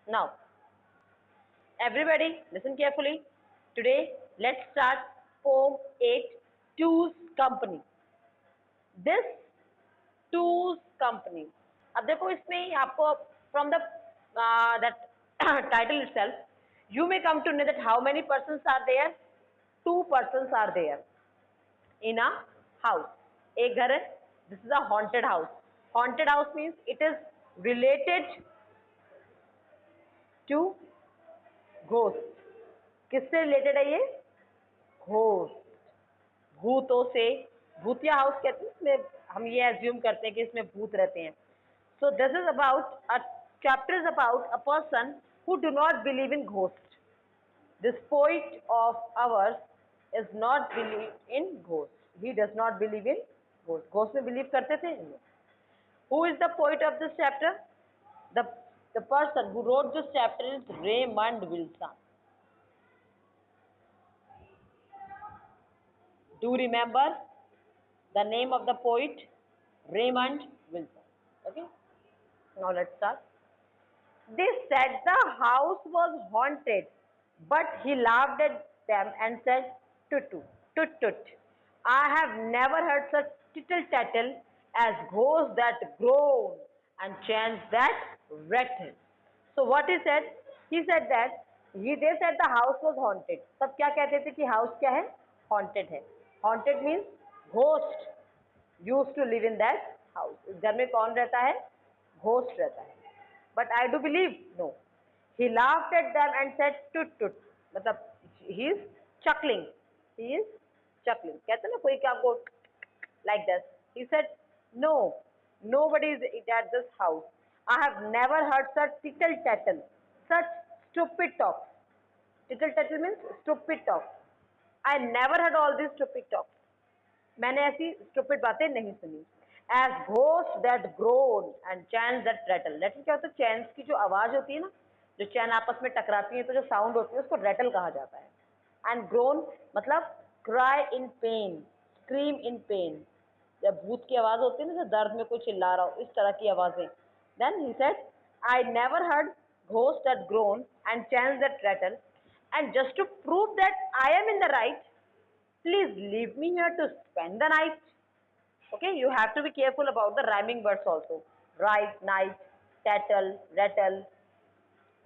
Now, everybody, listen carefully. Today, let's start poem 8, Two's Company. This Two's Company. अब देखो इसमें आपको from the that title itself, you may come to know that how many persons are there. Two persons are there in a house. एक घर है. This is a haunted house. Haunted house means it is related to ghost. किससे related है ये? Ghost, भूतों से. भूतिया house कहते हैं. इसमें हम ये एज्यूम करते हैं कि इसमें भूत रहते हैं. So this is about a chapter is about a person who do not believe in ghost. This poet of hours is not believe in ghost. He does not believe in ghost. Ghost में believe करते थे. Who is the poet of this chapter? The person who wrote this chapter is Raymond Wilson. Do you remember the name of the poet? Raymond Wilson. Okay. Now let's start. They said the house was haunted, but he laughed at them and said, "Tut tut, tut tut. I have never heard such tittle-tattle as ghosts that groan and chants that rattle." So what he said? He said that they said the house was haunted. तब क्या कहते थे कि house क्या है? Haunted है. Haunted means ghost used to live in that house. इस घर में कौन रहता है? Ghost रहता है. But I do believe no. He laughed at them and said tut tut. मतलब he is chuckling. He is chuckling. कहते हैं ना कोई क्या को like this. He said no. Nobody is at this house. I have never heard such tittle tattle, such stupid talk. Tittle tattle means stupid talk. I never heard all these stupid talk. मैंने ऐसी stupid बातें नहीं सुनी. As ghosts that groan and chants that rattle. Rattle क्या होता है? Chants की जो आवाज होती है ना, जो चैन आपस में टकराती है तो जो साउंड होती है उसको rattle कहा जाता है. And groan मतलब cry in pain, scream in pain. जब भूत की आवाज होती है ना, जो दर्द में कोई चिल्ला रहा हो, इस तरह की आवाजें. Then he said, I never heard ghosts that groan and chants that rattle. And just to prove that I am in the right, please leave me here to spend the night. Okay, you have to be careful about the rhyming words also. Right, night, tattle, rattle,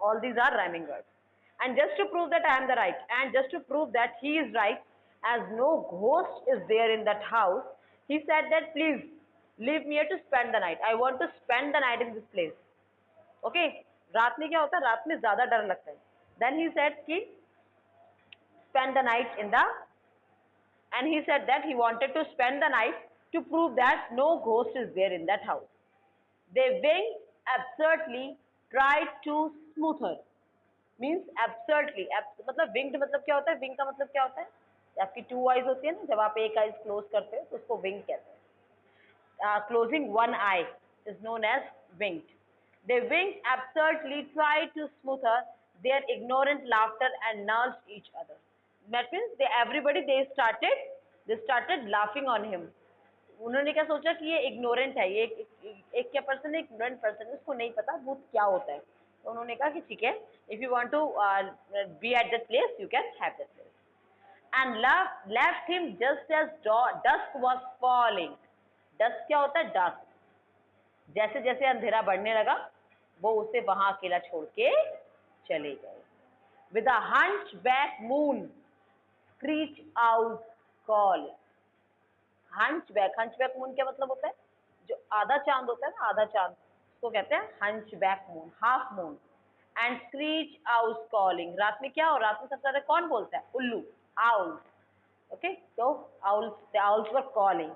all these are rhyming words. And just to prove that I am the right, and just to prove that he is right, as no ghost is there in that house, he said that please leave me here to spend the night. I want to spend the night in this place. Okay, रात में क्या होता है? रात में ज़्यादा डर लगता है. Then he said कि spend the night in the, and he said that he wanted to spend the night to prove that no ghost is there in that house. They winked absurdly, tried to smooth her. Means absurdly. मतलब winked मतलब क्या होता है? Wink का मतलब क्या होता है? आपकी two eyes होती है ना, जब आप एक eyes close करते हो तो उसको wink कहते हैं. Closing one eye is known as winked. They winked absurdly, tried to smooth her their ignorant laughter and nudged each other. That means they started laughing on him. उन्होंने क्या सोचा कि ये इग्नोरेंट है, ये एक क्या पर्सन है? इग्नोरेंट पर्सन है, उसको नहीं पता भूत क्या होता है. तो उन्होंने कहा कि ठीक है, if you want to be at that place you can have that place. And left him just as dusk was falling. Dusk क्या होता है? डार्क. जैसे जैसे अंधेरा बढ़ने लगा वो उसे वहां अकेला छोड़ के चले गए. With a hunchback moon screech out call. Hunchback moon क्या मतलब होता है? जो आधा चांद होता है ना, आधा चांद, उसको कहते हैं hunchback moon, half moon. And screech out calling. रात में क्या हो? रात में सबसे ज्यादा कौन बोलता है? उल्लू, owls. Okay, so the owls were calling.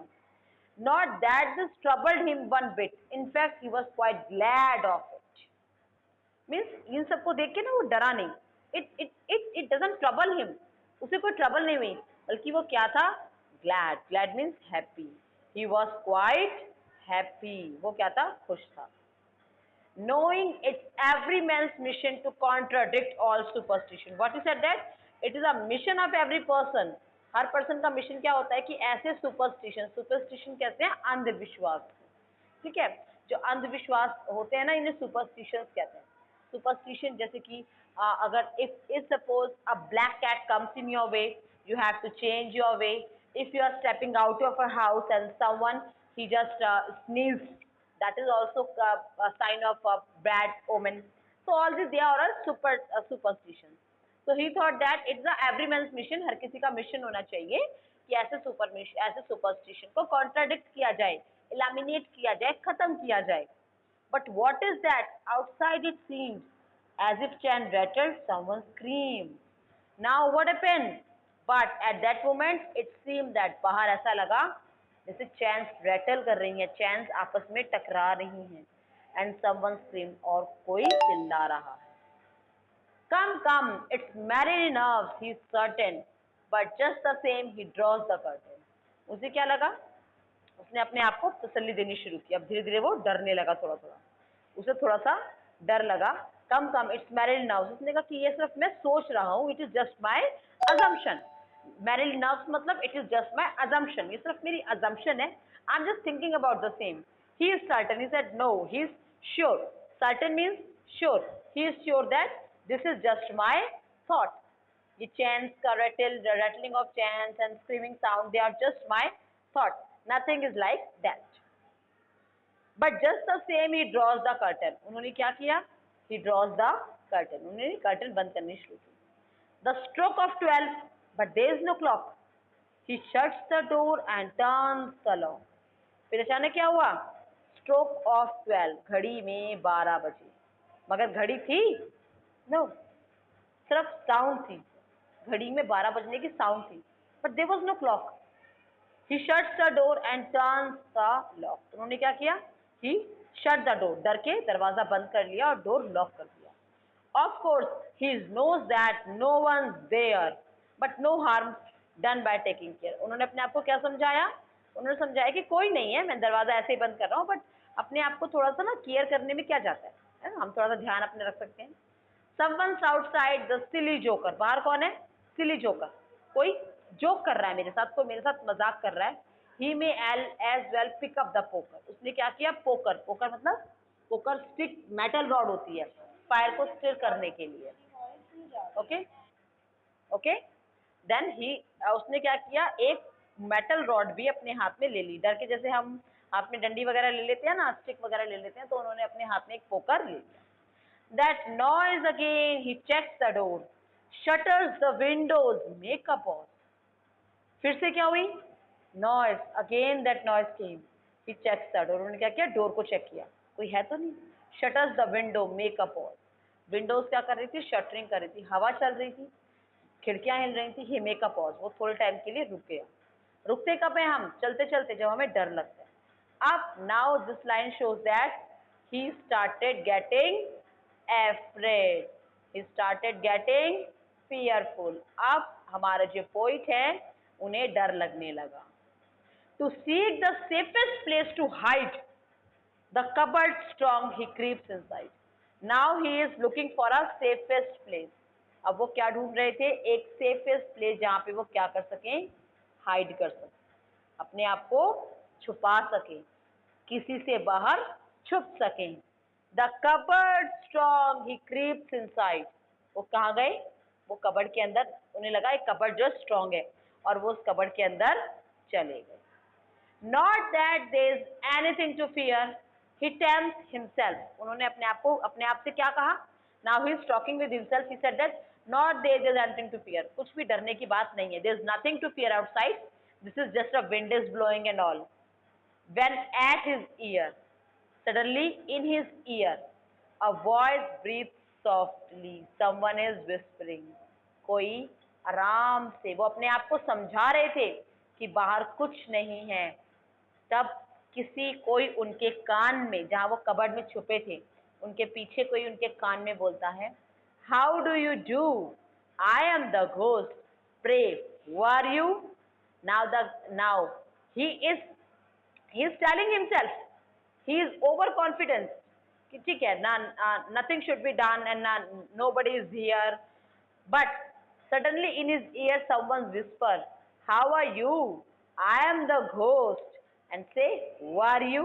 Not that this troubled him one bit. In fact, he was quite glad of it. Means इन सबको देख के ना वो डरा नहीं. It doesn't trouble him. उसे कोई trouble नहीं हुई, बल्कि वो क्या था? Glad. Glad means happy. He was quite happy. वो क्या था? खुश था. Knowing it's every man's mission to contradict all superstition. What he said that it is a mission of every person. Her person का मिशन क्या होता है कि ऐसे सुपरस्टिशन कहते हैं अंधविश्वास. ठीक है, जो अंधविश्वास होते हैं ना, इन्हें सुपरस्टिशंस कहते हैं. सुपरस्टिशन जैसे कि अगर if suppose a black cat comes in your way, you have to change your way. If you are stepping out of a house and someone he just sneezed, that is also a sign of a bad omen. So all these they are all superstitions. So he thought that it's a everyman's mission, हर किसी का mission होना चाहिए कि ऐसे superstition को contradict किया जाए, eliminate किया जाए, खत्म किया जाए. But what is that? Outside it seemed as if Chan rattled, someone screamed. Now what happened? But at that moment it seemed that बाहर ऐसा लगा जैसे चैन्स रैटल कर रही हैं, चैन्स आपस में टकरा रही हैं. And someone screamed, और कोई चिल्ला रहा है. Come, it's married nerves, he's certain. But just the same he draws the curtain. उसे क्या लगा? उसने अपने आप को तसल्ली देनी शुरू की. अब धीरे धीरे वो डरने लगा, थोड़ा थोड़ा उसे थोड़ा सा डर लगा. कम इट्स मैरिड नर्व्स. उसने कहा कि ये सिर्फ मैं सोच रहा हूँ, it is just my assumption. Married nerves मतलब it is just my assumption, ये सिर्फ मेरी अजम्पशन है. I am just thinking about the same. He is certain, he said no, he is sure. Certain means sure. He is sure that this is just my thought. ये chains का rattling of chains and screaming sound, they are just my thought. Nothing is like that. But just the same he draws the curtain. उन्होंने क्या किया? He draws the curtain. उन्होंने curtain बंद करनी शुरू की. The stroke of 12, but there is no clock. He shuts the door and turns the lock. फिर अचानक क्या हुआ? Stroke of 12. घड़ी में 12 बजे. मगर घड़ी थी? No. सिर्फ साउंड थी. घड़ी में 12 बजने की साउंड थी. But there was no clock. He shuts the door and turns the lock. उन्होंने क्या किया? He shut the door. डर के दरवाजा बंद कर लिया और डोर लॉक कर दिया. Of course, he knows that no one's there, but no harm done by taking care. उन्होंने अपने आप को क्या समझाया? उन्होंने समझाया कि कोई नहीं है, मैं दरवाजा ऐसे ही बंद कर रहा हूँ, बट अपने आप को थोड़ा सा ना केयर करने में क्या जाता है ना, हम थोड़ा सा ध्यान अपने रख सकते हैं. Someone's outside the silly joker. बाहर कौन है? Silly joker. कोई जोक कर रहा है मेरे साथ, कोई मेरे साथ मजाक कर रहा है. He may as well pick up the poker. उसने क्या किया? पोकर. पोकर मतलब पोकर स्टिक, मेटल रॉड होती है फायर को स्टिर करने के लिए. ओके. देन उसने क्या किया? एक मेटल रॉड भी अपने हाथ में ले ली. डर के जैसे हम हाथ में डंडी वगैरह ले लेते हैं ना, स्टिक वगैरह ले लेते हैं, तो उन्होंने अपने हाथ में एक पोकर ले लिया. That noise again. He checks the door, shutters the windows, make a pause. फिर से क्या हुई? Noise. Again that noise came. He checks the door. उन्होंने क्या किया? डोर को चेक किया, कोई है तो नहीं. Shutters the window, make a pause. Windows क्या कर रही थी? शटरिंग कर रही थी. हवा चल रही थी, खिड़कियां हिल रही थी. ही मेक अ पॉज. वो थोड़े टाइम के लिए रुक गया. रुकते कब है हम? चलते चलते, जब हमें डर लगता है. अब now this line shows that he started getting afraid. He started getting fearful. अब हमारा जो पोइट है उन्हें डर लगने लगा. To seek the safest place to hide, the cupboard strong, he creeps inside. Now he is looking for a safest place. अब वो क्या ढूंढ रहे थे? एक safest place जहाँ पे वो क्या कर सकें? हाइड कर सकें, अपने आप को छुपा सकें, किसी से बाहर छुप सकें. The cupboard strong, he creeps inside. वो कहाँ गए? वो कबर्ड के अंदर. उन्हें लगा एक कबर्ड जो स्ट्रॉन्ग है, और वो उस कबर्ड के अंदर चले गए. Not that there is anything to fear, he tempts himself. उन्होंने अपने आप से क्या कहा? Now he is talking with himself. He said that not there is anything to fear. कुछ भी डरने की बात नहीं है. There is nothing to fear outside. This is just a wind is blowing and all. When at his ear, suddenly in his ear, a voice breathes softly. Someone is whispering. कोई आराम से, वो अपने आप को समझा रहे थे कि बाहर कुछ नहीं है. तब कोई उनके कान में, जहाँ वो कबर्ड में छुपे थे, उनके पीछे कोई उनके कान में बोलता है, how do you do? I am the ghost. Pray, who are you? Now he is telling himself, he is over confident कि ठीक है ना, nothing should be done and nobody is here. But suddenly in his ear someone whisper, how are you? I am the ghost. And say, who are you?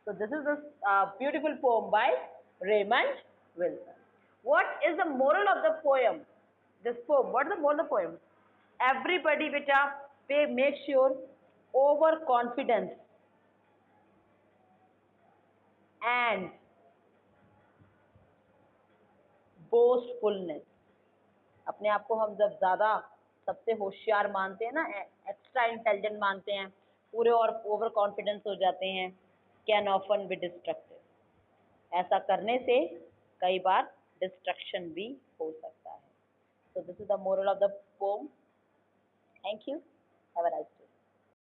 So this is a beautiful poem by Raymond Wilson. What is the moral of the poem? This poem. What is the moral of the poem? Everybody, beta, make sure overconfidence and boastfulness. अपने आप को हम जब ज़्यादा सबसे होशियार मानते हैं ना, एक्स्ट्रा इंटेलिजेंट मानते हैं, पूरे और ओवर कॉन्फिडेंस हो जाते हैं, कैन ऑफन बी डिस्ट्रक्टिव। ऐसा करने से कई बार डिस्ट्रक्शन भी हो सकता है। So this is the moral of the pome. Thank you, have a nice day.